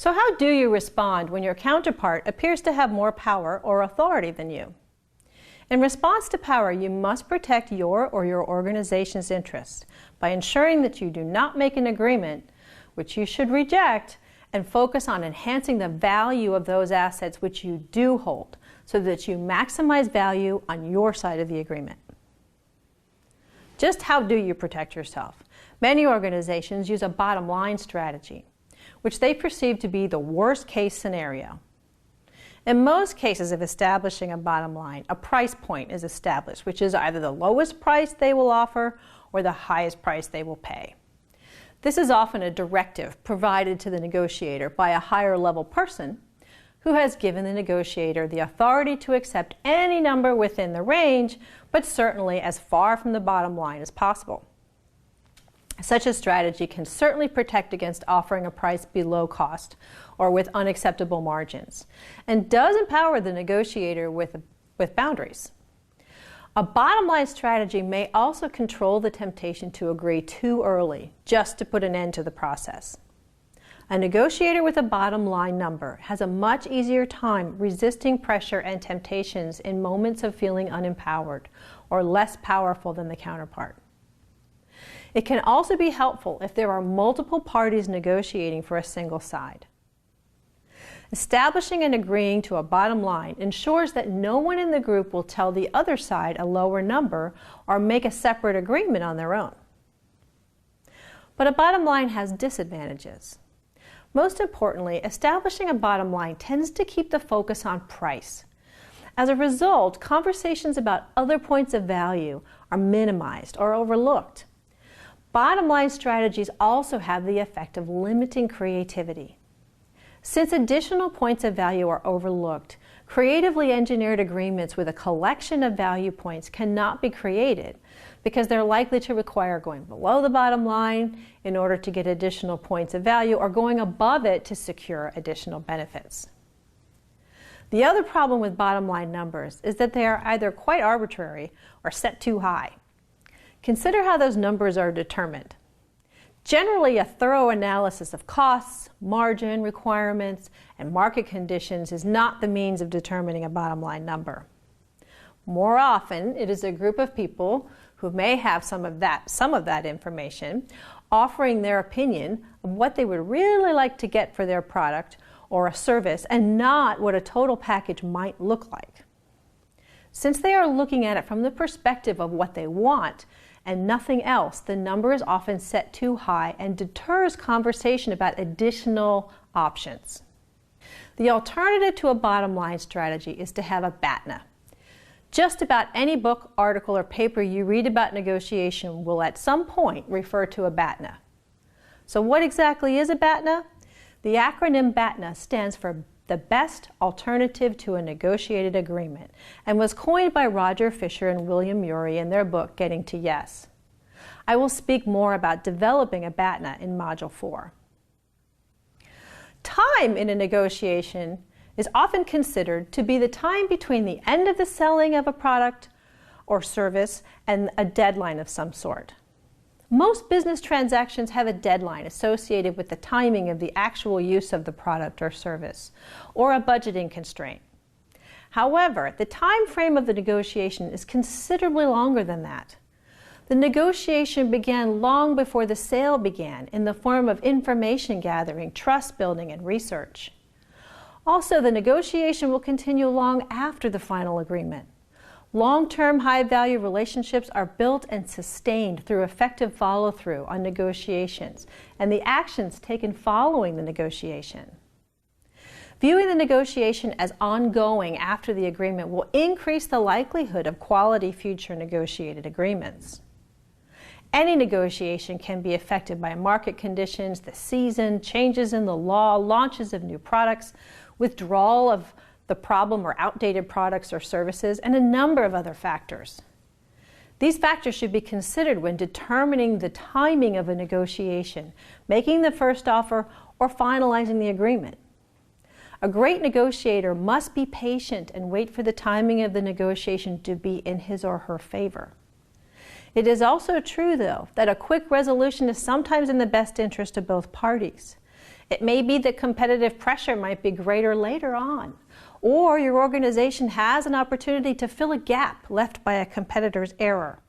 So how do you respond when your counterpart appears to have more power or authority than you? In response to power, you must protect your or your organization's interests by ensuring that you do not make an agreement, which you should reject, and focus on enhancing the value of those assets which you do hold, so that you maximize value on your side of the agreement. Just how do you protect yourself? Many organizations use a bottom line strategy, which they perceive to be the worst case scenario. In most cases of establishing a bottom line, a price point is established, which is either the lowest price they will offer or the highest price they will pay. This is often a directive provided to the negotiator by a higher level person who has given the negotiator the authority to accept any number within the range, but certainly as far from the bottom line as possible. Such a strategy can certainly protect against offering a price below cost or with unacceptable margins, and does empower the negotiator with boundaries. A bottom line strategy may also control the temptation to agree too early, just to put an end to the process. A negotiator with a bottom line number has a much easier time resisting pressure and temptations in moments of feeling unempowered or less powerful than the counterpart. It can also be helpful if there are multiple parties negotiating for a single side. Establishing and agreeing to a bottom line ensures that no one in the group will tell the other side a lower number or make a separate agreement on their own. But a bottom line has disadvantages. Most importantly, establishing a bottom line tends to keep the focus on price. As a result, conversations about other points of value are minimized or overlooked. Bottom line strategies also have the effect of limiting creativity. Since additional points of value are overlooked, creatively engineered agreements with a collection of value points cannot be created because they're likely to require going below the bottom line in order to get additional points of value or going above it to secure additional benefits. The other problem with bottom line numbers is that they are either quite arbitrary or set too high. Consider how those numbers are determined. Generally, a thorough analysis of costs, margin requirements, and market conditions is not the means of determining a bottom line number. More often, it is a group of people who may have some of that information offering their opinion of what they would really like to get for their product or a service, and not what a total package might look like. Since they are looking at it from the perspective of what they want and nothing else, the number is often set too high and deters conversation about additional options. The alternative to a bottom line strategy is to have a BATNA. Just about any book, article, or paper you read about negotiation will at some point refer to a BATNA. So what exactly is a BATNA? The acronym BATNA stands for the best alternative to a negotiated agreement, and was coined by Roger Fisher and William Ury in their book, Getting to Yes. I will speak more about developing a BATNA in Module 4. Time in a negotiation is often considered to be the time between the end of the selling of a product or service and a deadline of some sort. Most business transactions have a deadline associated with the timing of the actual use of the product or service, or a budgeting constraint. However, the time frame of the negotiation is considerably longer than that. The negotiation began long before the sale began in the form of information gathering, trust building, and research. Also, the negotiation will continue long after the final agreement. Long-term, high-value relationships are built and sustained through effective follow-through on negotiations and the actions taken following the negotiation. Viewing the negotiation as ongoing after the agreement will increase the likelihood of quality future negotiated agreements. Any negotiation can be affected by market conditions, the season, changes in the law, launches of new products, withdrawal of the problem or outdated products or services, and a number of other factors. These factors should be considered when determining the timing of a negotiation, making the first offer, or finalizing the agreement. A great negotiator must be patient and wait for the timing of the negotiation to be in his or her favor. It is also true, though, that a quick resolution is sometimes in the best interest of both parties. It may be that competitive pressure might be greater later on, or your organization has an opportunity to fill a gap left by a competitor's error.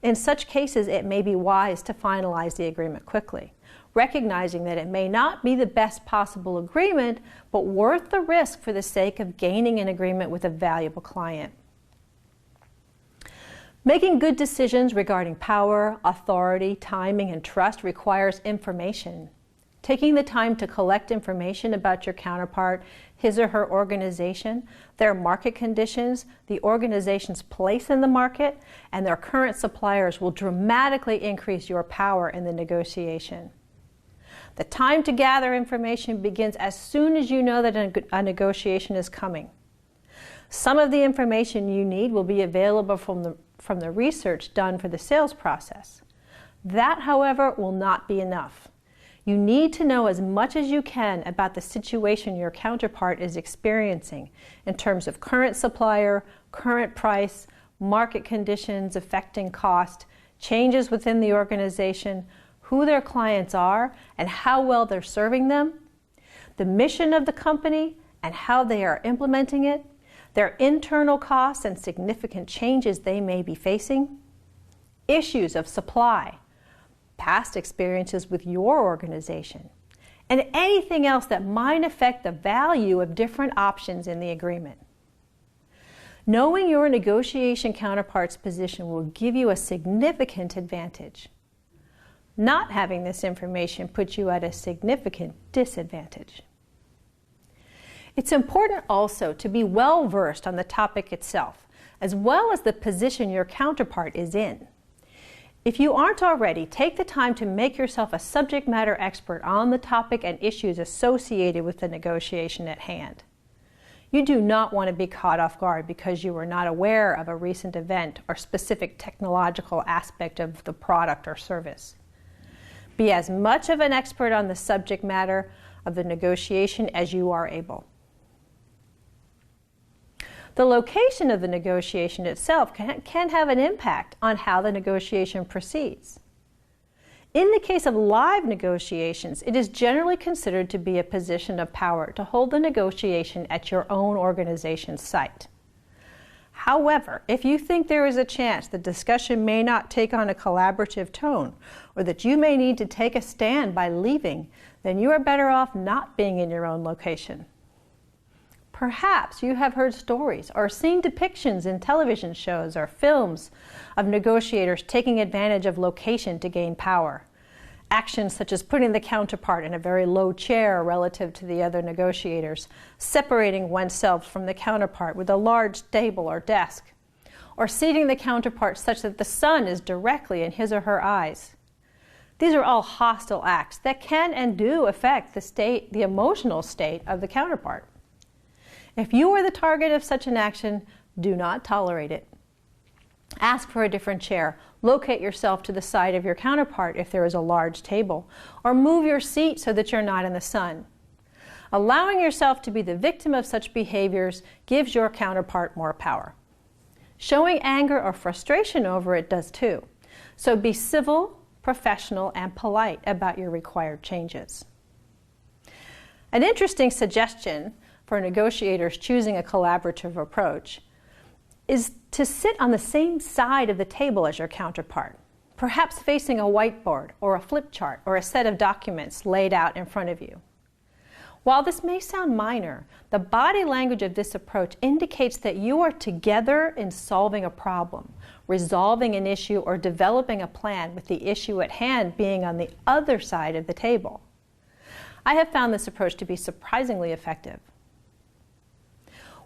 In such cases, it may be wise to finalize the agreement quickly, recognizing that it may not be the best possible agreement, but worth the risk for the sake of gaining an agreement with a valuable client. Making good decisions regarding power, authority, timing, and trust requires information. Taking the time to collect information about your counterpart, his or her organization, their market conditions, the organization's place in the market, and their current suppliers will dramatically increase your power in the negotiation. The time to gather information begins as soon as you know that a negotiation is coming. Some of the information you need will be available from the research done for the sales process. That, however, will not be enough. You need to know as much as you can about the situation your counterpart is experiencing in terms of current supplier, current price, market conditions affecting cost, changes within the organization, who their clients are, and how well they're serving them, the mission of the company and how they are implementing it, their internal costs and significant changes they may be facing, issues of supply, past experiences with your organization, and anything else that might affect the value of different options in the agreement. Knowing your negotiation counterpart's position will give you a significant advantage. Not having this information puts you at a significant disadvantage. It's important also to be well versed on the topic itself, as well as the position your counterpart is in. If you aren't already, take the time to make yourself a subject matter expert on the topic and issues associated with the negotiation at hand. You do not want to be caught off guard because you were not aware of a recent event or specific technological aspect of the product or service. Be as much of an expert on the subject matter of the negotiation as you are able. The location of the negotiation itself can have an impact on how the negotiation proceeds. In the case of live negotiations, it is generally considered to be a position of power to hold the negotiation at your own organization's site. However, if you think there is a chance the discussion may not take on a collaborative tone, or that you may need to take a stand by leaving, then you are better off not being in your own location. Perhaps you have heard stories or seen depictions in television shows or films of negotiators taking advantage of location to gain power. Actions such as putting the counterpart in a very low chair relative to the other negotiators, separating oneself from the counterpart with a large table or desk, or seating the counterpart such that the sun is directly in his or her eyes. These are all hostile acts that can and do affect the emotional state of the counterpart. If you are the target of such an action, do not tolerate it. Ask for a different chair, locate yourself to the side of your counterpart if there is a large table, or move your seat so that you're not in the sun. Allowing yourself to be the victim of such behaviors gives your counterpart more power. Showing anger or frustration over it does too. So be civil, professional, and polite about your required changes. An interesting suggestion for negotiators choosing a collaborative approach is to sit on the same side of the table as your counterpart, perhaps facing a whiteboard or a flip chart or a set of documents laid out in front of you. While this may sound minor, the body language of this approach indicates that you are together in solving a problem, resolving an issue, or developing a plan with the issue at hand being on the other side of the table. I have found this approach to be surprisingly effective.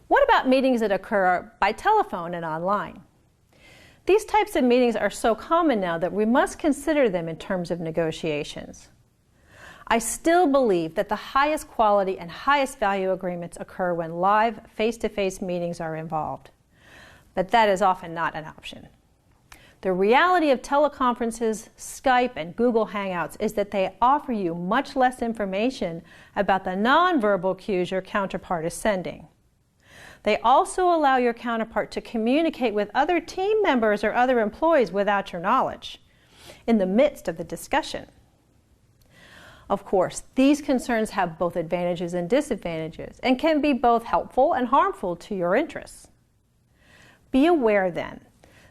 What about meetings that occur by telephone and online? These types of meetings are so common now that we must consider them in terms of negotiations. I still believe that the highest quality and highest value agreements occur when live, face-to-face meetings are involved. But that is often not an option. The reality of teleconferences, Skype, and Google Hangouts is that they offer you much less information about the nonverbal cues your counterpart is sending. They also allow your counterpart to communicate with other team members or other employees without your knowledge, in the midst of the discussion. Of course, these concerns have both advantages and disadvantages and can be both helpful and harmful to your interests. Be aware then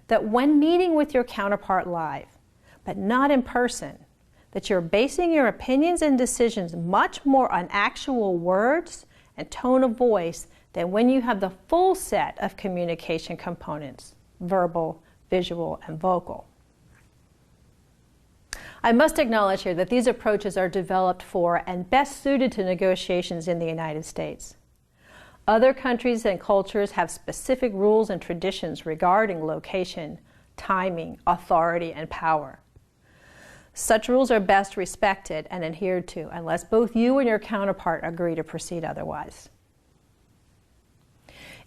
that when meeting with your counterpart live, but not in person, that you're basing your opinions and decisions much more on actual words and tone of voice than when you have the full set of communication components, verbal, visual, and vocal. I must acknowledge here that these approaches are developed for and best suited to negotiations in the United States. Other countries and cultures have specific rules and traditions regarding location, timing, authority, and power. Such rules are best respected and adhered to unless both you and your counterpart agree to proceed otherwise.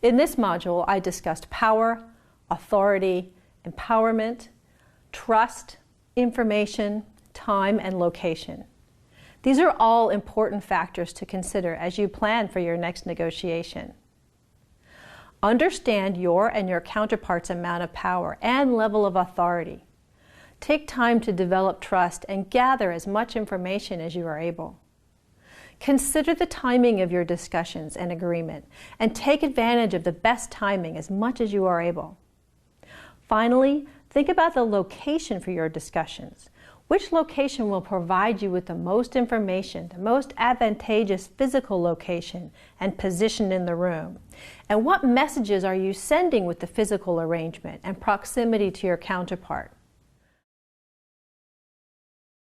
In this module, I discussed power, authority, empowerment, trust, information, time, and location. These are all important factors to consider as you plan for your next negotiation. Understand your and your counterpart's amount of power and level of authority. Take time to develop trust and gather as much information as you are able. Consider the timing of your discussions and agreement, and take advantage of the best timing as much as you are able. Finally, think about the location for your discussions. Which location will provide you with the most information, the most advantageous physical location and position in the room? And what messages are you sending with the physical arrangement and proximity to your counterpart?